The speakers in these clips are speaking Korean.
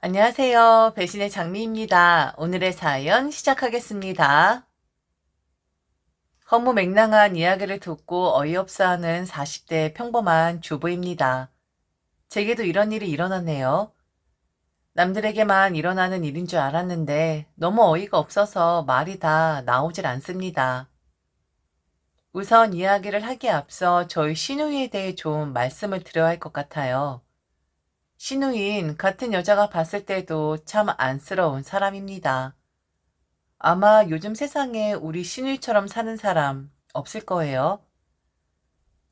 안녕하세요. 배신의 장미입니다. 오늘의 사연 시작하겠습니다. 허무맹랑한 이야기를 듣고 어이없어하는 40대 평범한 주부입니다. 제게도 이런 일이 일어났네요. 남들에게만 일어나는 일인 줄 알았는데 너무 어이가 없어서 말이 다 나오질 않습니다. 우선 이야기를 하기에 앞서 저희 시누이에 대해 좀 말씀을 드려야 할 것 같아요. 시누이인 같은 여자가 봤을 때도 참 안쓰러운 사람입니다. 아마 요즘 세상에 우리 시누이처럼 사는 사람 없을 거예요.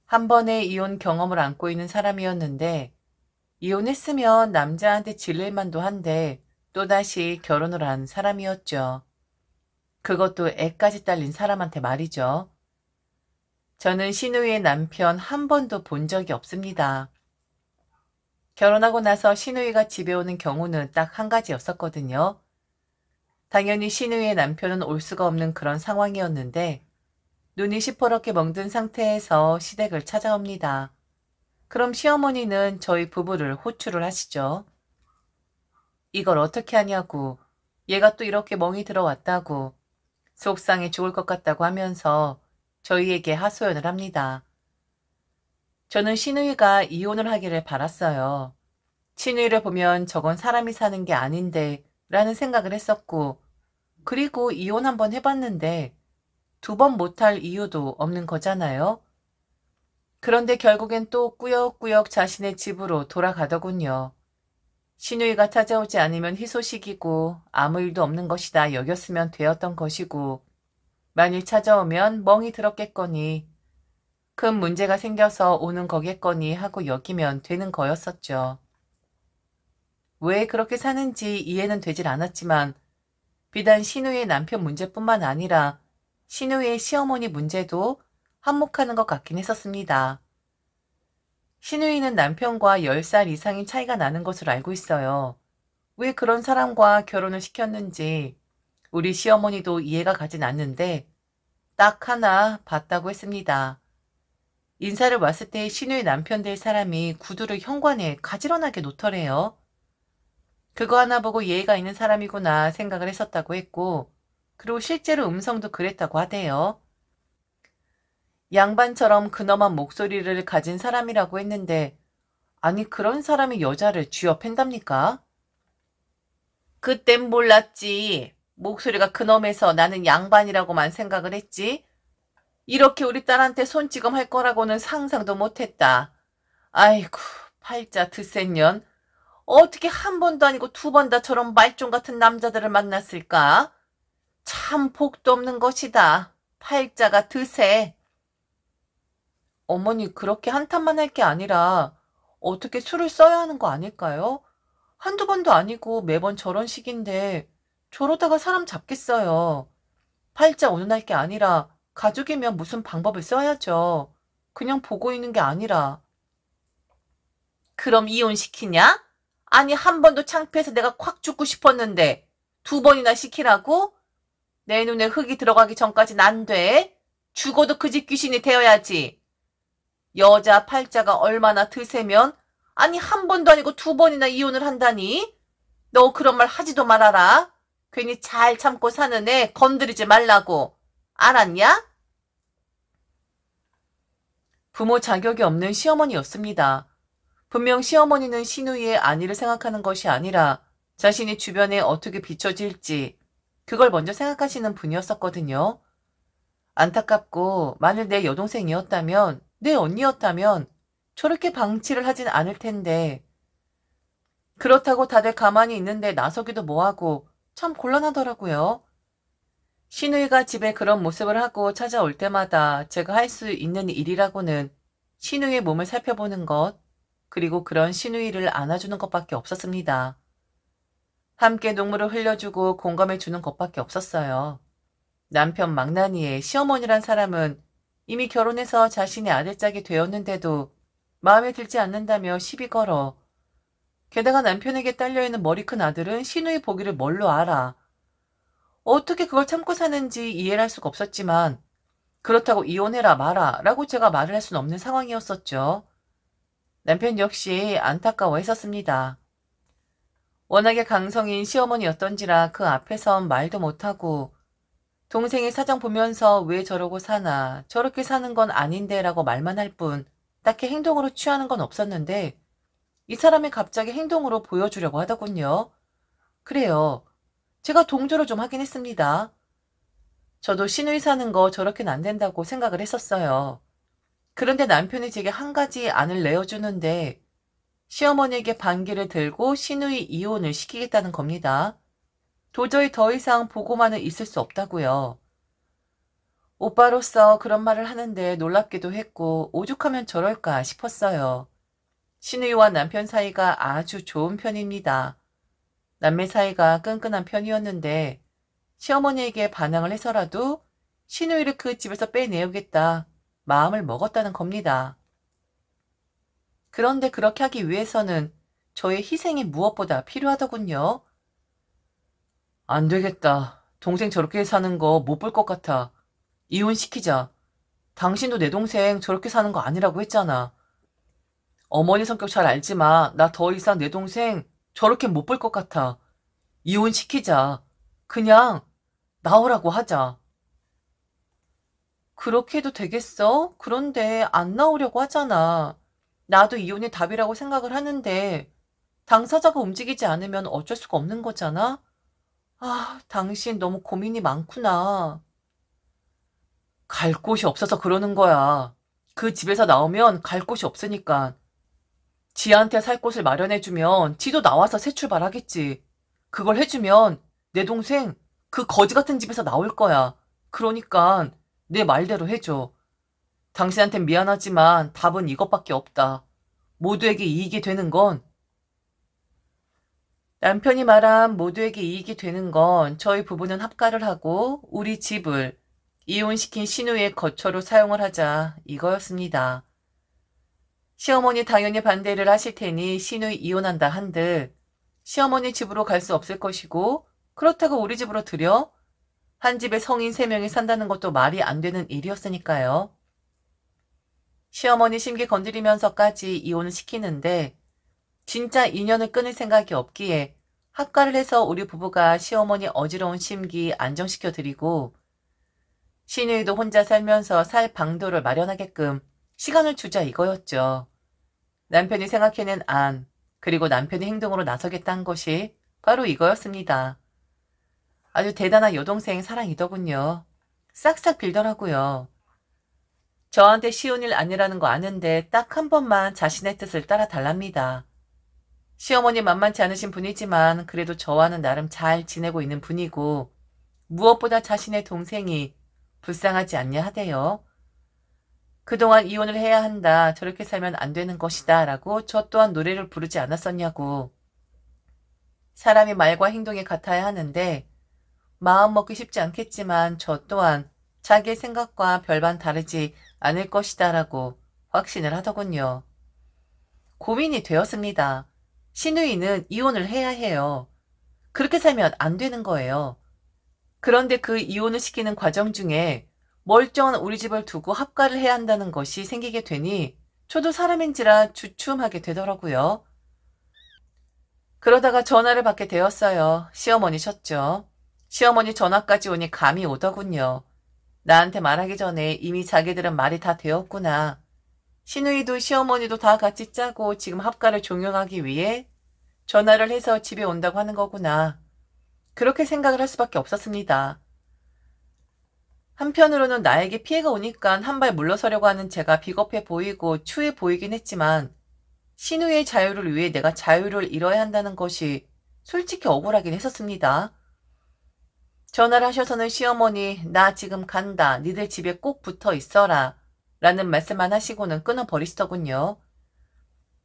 한 번의 이혼 경험을 안고 있는 사람이었는데 이혼했으면 남자한테 질릴 만도 한데 또다시 결혼을 한 사람이었죠. 그것도 애까지 딸린 사람한테 말이죠. 저는 시누이의 남편 한 번도 본 적이 없습니다. 결혼하고 나서 시누이가 집에 오는 경우는 딱 한 가지였었거든요. 당연히 시누이의 남편은 올 수가 없는 그런 상황이었는데 눈이 시퍼렇게 멍든 상태에서 시댁을 찾아옵니다. 그럼 시어머니는 저희 부부를 호출을 하시죠. 이걸 어떻게 하냐고, 얘가 또 이렇게 멍이 들어왔다고, 속상해 죽을 것 같다고 하면서 저희에게 하소연을 합니다. 저는 시누이가 이혼을 하기를 바랐어요. 시누이를 보면 저건 사람이 사는 게 아닌데 라는 생각을 했었고, 그리고 이혼 한번 해봤는데 2번 못할 이유도 없는 거잖아요. 그런데 결국엔 또 꾸역꾸역 자신의 집으로 돌아가더군요. 시누이가 찾아오지 않으면 희소식이고 아무 일도 없는 것이다 여겼으면 되었던 것이고 만일 찾아오면 멍이 들었겠거니 큰 문제가 생겨서 오는 거겠거니 하고 여기면 되는 거였었죠. 왜 그렇게 사는지 이해는 되질 않았지만 비단 시누이의 남편 문제뿐만 아니라 시누이의 시어머니 문제도 한몫하는 것 같긴 했었습니다. 시누이는 남편과 10살 이상인 차이가 나는 것으로 알고 있어요. 왜 그런 사람과 결혼을 시켰는지 우리 시어머니도 이해가 가진 않는데 딱 하나 봤다고 했습니다. 인사를 왔을 때 시누이 남편 될 사람이 구두를 현관에 가지런하게 놓더래요. 그거 하나 보고 예의가 있는 사람이구나 생각을 했었다고 했고 그리고 실제로 음성도 그랬다고 하대요. 양반처럼 근엄한 목소리를 가진 사람이라고 했는데 아니 그런 사람이 여자를 쥐어 팬답니까? 그땐 몰랐지. 목소리가 근엄해서 나는 양반이라고만 생각을 했지. 이렇게 우리 딸한테 손찌검 할 거라고는 상상도 못했다. 아이고 팔자 드센 년. 어떻게 한 번도 아니고 2번 다 저런 말종 같은 남자들을 만났을까? 참 복도 없는 것이다. 팔자가 드세. 어머니 그렇게 한탄만 할 게 아니라 어떻게 술을 써야 하는 거 아닐까요? 한두 번도 아니고 매번 저런 식인데 저러다가 사람 잡겠어요. 팔자 오는할 게 아니라 가족이면 무슨 방법을 써야죠. 그냥 보고 있는 게 아니라. 그럼 이혼시키냐? 아니 한 번도 창피해서 내가 콱 죽고 싶었는데 2번이나 시키라고? 내 눈에 흙이 들어가기 전까진 안 돼. 죽어도 그 집 귀신이 되어야지. 여자 팔자가 얼마나 드세면 아니 한 번도 아니고 2번이나 이혼을 한다니? 너 그런 말 하지도 말아라. 괜히 잘 참고 사는 애 건드리지 말라고. 알았냐? 부모 자격이 없는 시어머니였습니다. 분명 시어머니는 시누이의 안위를 생각하는 것이 아니라 자신이 주변에 어떻게 비춰질지 그걸 먼저 생각하시는 분이었었거든요. 안타깝고 만일 내 여동생이었다면 내 언니였다면 저렇게 방치를 하진 않을 텐데 그렇다고 다들 가만히 있는데 나서기도 뭐하고 참 곤란하더라고요. 시누이가 집에 그런 모습을 하고 찾아올 때마다 제가 할 수 있는 일이라고는 시누이의 몸을 살펴보는 것, 그리고 그런 시누이를 안아주는 것밖에 없었습니다. 함께 눈물을 흘려주고 공감해주는 것밖에 없었어요. 남편 망나니의 시어머니란 사람은 이미 결혼해서 자신의 아들짝이 되었는데도 마음에 들지 않는다며 시비 걸어. 게다가 남편에게 딸려있는 머리 큰 아들은 시누이 보기를 뭘로 알아. 어떻게 그걸 참고 사는지 이해를 할 수가 없었지만 그렇다고 이혼해라 마라 라고 제가 말을 할 수는 없는 상황이었었죠. 남편 역시 안타까워했었습니다. 워낙에 강성인 시어머니였던지라 그 앞에선 말도 못하고 동생이 사정 보면서 왜 저러고 사나, 저렇게 사는 건 아닌데 라고 말만 할 뿐 딱히 행동으로 취하는 건 없었는데 이 사람이 갑자기 행동으로 보여주려고 하더군요. 그래요. 제가 동조를 좀 하긴 했습니다. 저도 시누이 사는 거 저렇게는 안 된다고 생각을 했었어요. 그런데 남편이 제게 한 가지 안을 내어주는데 시어머니에게 반기를 들고 시누이 이혼을 시키겠다는 겁니다. 도저히 더 이상 보고만은 있을 수 없다고요. 오빠로서 그런 말을 하는데 놀랍기도 했고 오죽하면 저럴까 싶었어요. 시누이와 남편 사이가 아주 좋은 편입니다. 남매 사이가 끈끈한 편이었는데 시어머니에게 반항을 해서라도 시누이를 그 집에서 빼내오겠다 마음을 먹었다는 겁니다. 그런데 그렇게 하기 위해서는 저의 희생이 무엇보다 필요하더군요. 안 되겠다. 동생 저렇게 사는 거 못 볼 것 같아. 이혼시키자. 당신도 내 동생 저렇게 사는 거 아니라고 했잖아. 어머니 성격 잘 알지만 나 더 이상 내 동생 저렇게 못 볼 것 같아. 이혼시키자. 그냥 나오라고 하자. 그렇게 해도 되겠어? 그런데 안 나오려고 하잖아. 나도 이혼이 답이라고 생각을 하는데 당사자가 움직이지 않으면 어쩔 수가 없는 거잖아? 아, 당신 너무 고민이 많구나. 갈 곳이 없어서 그러는 거야. 그 집에서 나오면 갈 곳이 없으니까. 지한테 살 곳을 마련해주면 지도 나와서 새 출발하겠지. 그걸 해주면 내 동생 그 거지 같은 집에서 나올 거야. 그러니까 내 말대로 해줘. 당신한텐 미안하지만 답은 이것밖에 없다. 모두에게 이익이 되는 건 남편이 말한 모두에게 이익이 되는 건 저희 부부는 합가를 하고 우리 집을 이혼시킨 시누이의 거처로 사용을 하자 이거였습니다. 시어머니 당연히 반대를 하실 테니 시누이 이혼한다 한들 시어머니 집으로 갈 수 없을 것이고 그렇다고 우리 집으로 들여? 한 집에 성인 3명이 산다는 것도 말이 안 되는 일이었으니까요. 시어머니 심기 건드리면서까지 이혼을 시키는데 진짜 인연을 끊을 생각이 없기에 합가를 해서 우리 부부가 시어머니 어지러운 심기 안정시켜드리고 시누이도 혼자 살면서 살 방도를 마련하게끔 시간을 주자 이거였죠. 남편이 생각해낸 안, 그리고 남편이 행동으로 나서겠다는 것이 바로 이거였습니다. 아주 대단한 여동생 사랑이더군요. 싹싹 빌더라고요. 저한테 쉬운 일 아니라는 거 아는데 딱 한 번만 자신의 뜻을 따라 달랍니다. 시어머니 만만치 않으신 분이지만 그래도 저와는 나름 잘 지내고 있는 분이고 무엇보다 자신의 동생이 불쌍하지 않냐 하대요. 그동안 이혼을 해야 한다. 저렇게 살면 안 되는 것이다. 라고 저 또한 노래를 부르지 않았었냐고. 사람이 말과 행동이 같아야 하는데 마음 먹기 쉽지 않겠지만 저 또한 자기의 생각과 별반 다르지 않을 것이다. 라고 확신을 하더군요. 고민이 되었습니다. 시누이는 이혼을 해야 해요. 그렇게 살면 안 되는 거예요. 그런데 그 이혼을 시키는 과정 중에 멀쩡한 우리 집을 두고 합가를 해야 한다는 것이 생기게 되니 저도 사람인지라 주춤하게 되더라고요. 그러다가 전화를 받게 되었어요. 시어머니셨죠. 시어머니 전화까지 오니 감이 오더군요. 나한테 말하기 전에 이미 자기들은 말이 다 되었구나. 시누이도 시어머니도 다 같이 짜고 지금 합가를 종용하기 위해 전화를 해서 집에 온다고 하는 거구나. 그렇게 생각을 할 수밖에 없었습니다. 한편으로는 나에게 피해가 오니까 한 발 물러서려고 하는 제가 비겁해 보이고 추해 보이긴 했지만 신우의 자유를 위해 내가 자유를 잃어야 한다는 것이 솔직히 억울하긴 했었습니다. 전화를 하셔서는 시어머니 나 지금 간다. 니들 집에 꼭 붙어 있어라. 라는 말씀만 하시고는 끊어버리시더군요.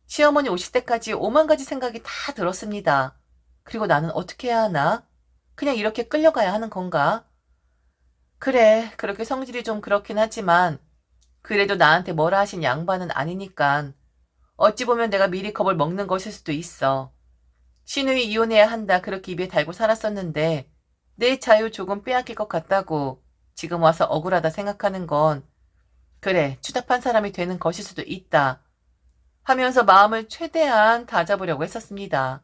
시어머니 오실 때까지 오만 가지 생각이 다 들었습니다. 그리고 나는 어떻게 해야 하나? 그냥 이렇게 끌려가야 하는 건가? 그래, 그렇게 성질이 좀 그렇긴 하지만 그래도 나한테 뭐라 하신 양반은 아니니까 어찌 보면 내가 미리 겁을 먹는 것일 수도 있어. 시누이 이혼해야 한다 그렇게 입에 달고 살았었는데 내 자유 조금 빼앗길 것 같다고 지금 와서 억울하다 생각하는 건 그래, 추잡한 사람이 되는 것일 수도 있다 하면서 마음을 최대한 다잡으려고 했었습니다.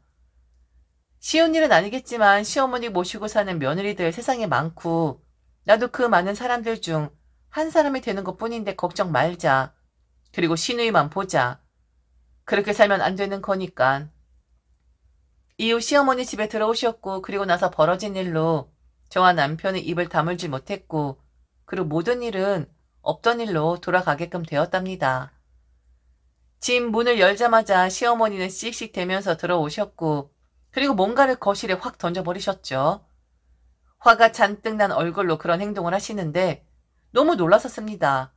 쉬운 일은 아니겠지만 시어머니 모시고 사는 며느리들 세상에 많고 나도 그 많은 사람들 중 한 사람이 되는 것뿐인데 걱정 말자. 그리고 시누이만 보자. 그렇게 살면 안 되는 거니까. 이후 시어머니 집에 들어오셨고 그리고 나서 벌어진 일로 저와 남편의 입을 다물지 못했고 그리고 모든 일은 없던 일로 돌아가게끔 되었답니다. 집 문을 열자마자 시어머니는 씩씩대면서 들어오셨고 그리고 뭔가를 거실에 확 던져버리셨죠. 화가 잔뜩 난 얼굴로 그런 행동을 하시는데 너무 놀라셨습니다.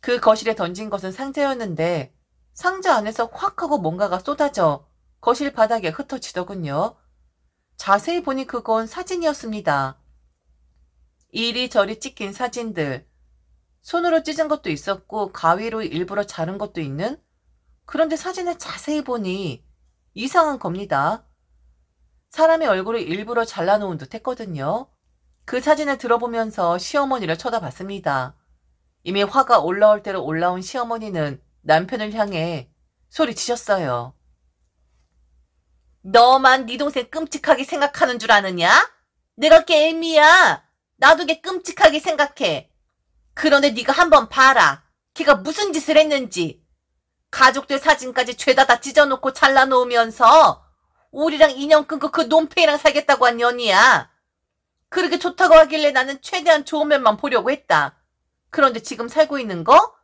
그 거실에 던진 것은 상자였는데 상자 안에서 확 하고 뭔가가 쏟아져 거실 바닥에 흩어지더군요. 자세히 보니 그건 사진이었습니다. 이리저리 찍힌 사진들, 손으로 찢은 것도 있었고 가위로 일부러 자른 것도 있는. 그런데 사진을 자세히 보니 이상한 겁니다. 사람의 얼굴을 일부러 잘라놓은 듯 했거든요. 그 사진을 들어보면서 시어머니를 쳐다봤습니다. 이미 화가 올라올 대로 올라온 시어머니는 남편을 향해 소리치셨어요. 너만 네 동생 끔찍하게 생각하는 줄 아느냐? 내가 게임이야. 나도 걔 끔찍하게 생각해. 그런데 네가 한번 봐라. 걔가 무슨 짓을 했는지. 가족들 사진까지 죄다 다 찢어놓고 잘라놓으면서 우리랑 인연 끊고 그 놈팽이랑 살겠다고 한 년이야. 그렇게 좋다고 하길래 나는 최대한 좋은 면만 보려고 했다. 그런데 지금 살고 있는 거?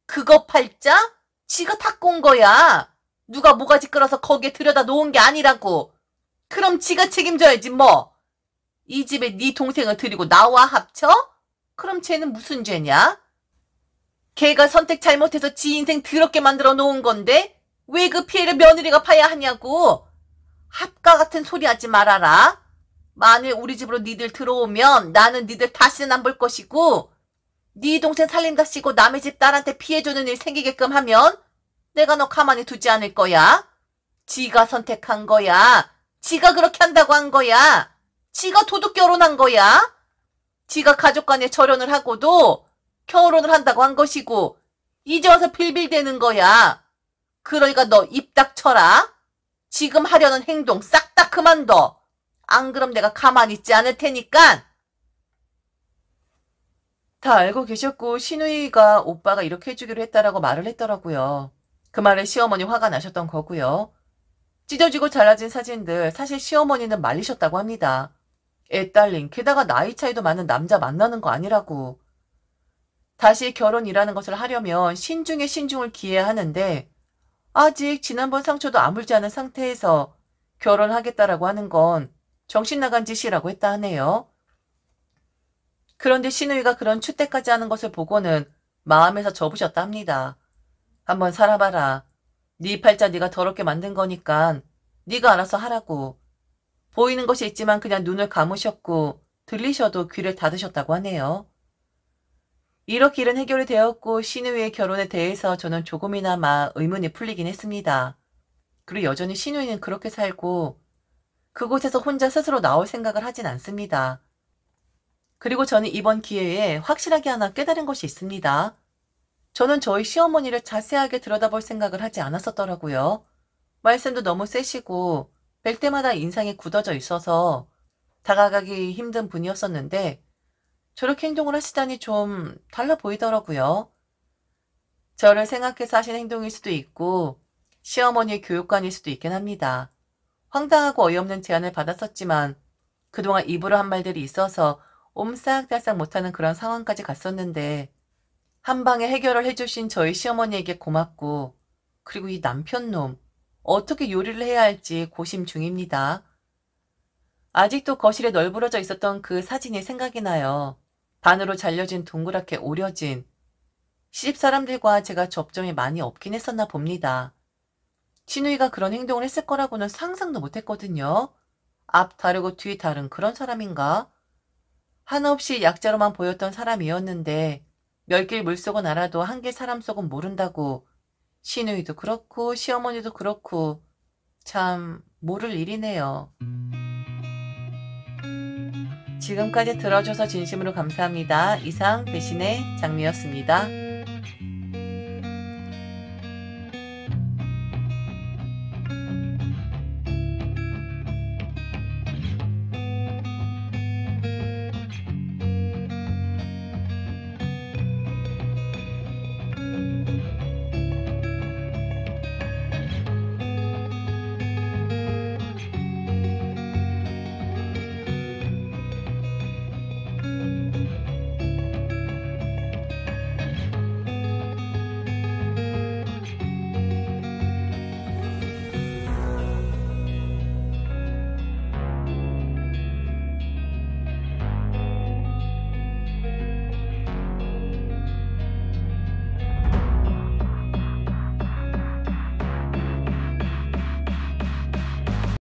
그거 팔자? 지가 닦고 온 거야. 누가 모가지 끌어서 거기에 들여다 놓은 게 아니라고. 그럼 지가 책임져야지 뭐. 이 집에 네 동생을 들이고 나와 합쳐? 그럼 쟤는 무슨 죄냐? 걔가 선택 잘못해서 지 인생 더럽게 만들어 놓은 건데 왜 그 피해를 며느리가 봐야 하냐고. 합가 같은 소리 하지 말아라. 만일 우리 집으로 니들 들어오면 나는 니들 다시는 안 볼 것이고 네 동생 살림답시고 남의 집 딸한테 피해주는 일 생기게끔 하면 내가 너 가만히 두지 않을 거야. 지가 선택한 거야. 지가 그렇게 한다고 한 거야. 지가 도둑 결혼한 거야. 지가 가족 간에 절연을 하고도 결혼을 한다고 한 것이고 이제 와서 빌빌대는 거야. 그러니까 너 입 닥쳐라. 지금 하려는 행동 싹 다 그만둬. 안 그럼 내가 가만히 있지 않을 테니까. 다 알고 계셨고 시누이가 오빠가 이렇게 해주기로 했다라고 말을 했더라고요. 그 말에 시어머니 화가 나셨던 거고요. 찢어지고 잘라진 사진들 사실 시어머니는 말리셨다고 합니다. 애 딸린 게다가 나이 차이도 많은 남자 만나는 거 아니라고. 다시 결혼이라는 것을 하려면 신중에 신중을 기해야 하는데 아직 지난번 상처도 아물지 않은 상태에서 결혼하겠다라고 하는 건 정신 나간 짓이라고 했다 하네요. 그런데 시누이가 그런 추때까지 하는 것을 보고는 마음에서 접으셨다 합니다. 한번 살아봐라. 네 팔자 네가 더럽게 만든 거니까 네가 알아서 하라고. 보이는 것이 있지만 그냥 눈을 감으셨고 들리셔도 귀를 닫으셨다고 하네요. 이렇게 일은 해결이 되었고 시누이의 결혼에 대해서 저는 조금이나마 의문이 풀리긴 했습니다. 그리고 여전히 시누이는 그렇게 살고 그곳에서 혼자 스스로 나올 생각을 하진 않습니다. 그리고 저는 이번 기회에 확실하게 하나 깨달은 것이 있습니다. 저는 저희 시어머니를 자세하게 들여다볼 생각을 하지 않았었더라고요. 말씀도 너무 세시고 뵐 때마다 인상이 굳어져 있어서 다가가기 힘든 분이었었는데 저렇게 행동을 하시다니 좀 달라 보이더라고요. 저를 생각해서 하신 행동일 수도 있고 시어머니의 교육관일 수도 있긴 합니다. 황당하고 어이없는 제안을 받았었지만 그동안 입으로 한 말들이 있어서 옴싹달싹 못하는 그런 상황까지 갔었는데 한 방에 해결을 해주신 저희 시어머니에게 고맙고 그리고 이 남편놈 어떻게 요리를 해야 할지 고심 중입니다. 아직도 거실에 널브러져 있었던 그 사진이 생각이 나요. 반으로 잘려진 동그랗게 오려진 시집사람들과 제가 접점이 많이 없긴 했었나 봅니다. 시누이가 그런 행동을 했을 거라고는 상상도 못했거든요. 앞 다르고 뒤 다른 그런 사람인가? 한없이 약자로만 보였던 사람이었는데 멸길 물속은 알아도 한길 사람 속은 모른다고 시누이도 그렇고 시어머니도 그렇고 참 모를 일이네요. 지금까지 들어줘서 진심으로 감사합니다. 이상 배신의 장미였습니다.